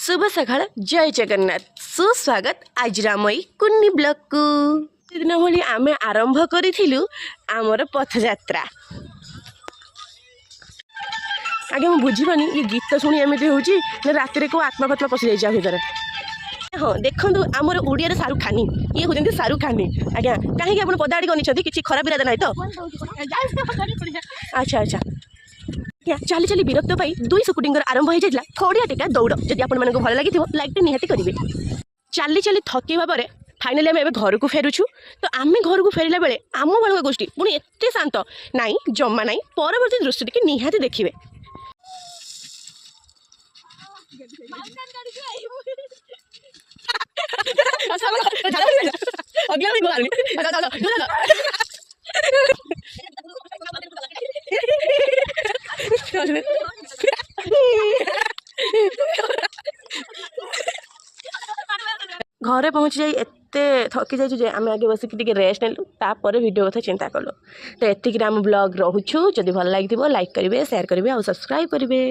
शुभ सकाळ जय जगन्नाथ सुस्वागत आज रामई कुन्नी ब्लॉग को दिन भली आम आरंभ करूँ आमर पथयात्रा। आगे मुझे बुझीपानी ये गीत शुणी एमती हूँ रात को आत्मा फात्मा पशि जाए भर। हाँ देखो आमर ओडिया शाहरुख खानी ये हूँ शाहरुख खानी आज्ञा कहीं आप पदाड़ी गनी किसी खराब इरादा ना तो अच्छा अच्छा चली चली विरक्त पाई दुई सुकुटिंगर आरंभ हो जाता खड़िया टेका दौड़ जब आप भल लगी लाइक निहाती करेंगे। चली चली थकवा पर फाइनाली आम घर को फेरुछु। तो आम घर को फेरला बेले आम बालक गोष्ठी पुणी एत शांत नाई जमा नाई परवर्ती दृश्य टी निहाती देखिए। घरे पहुँची जाए एत थकी जाइए आम आगे बसिक रेस्ट नेलु तापर वीडियो कथा चिंता कलु। तो एतिक आम ब्लॉग रोचु जदि भल लगी लाइक करेंगे शेयर करेंगे और सब्सक्राइब करेंगे।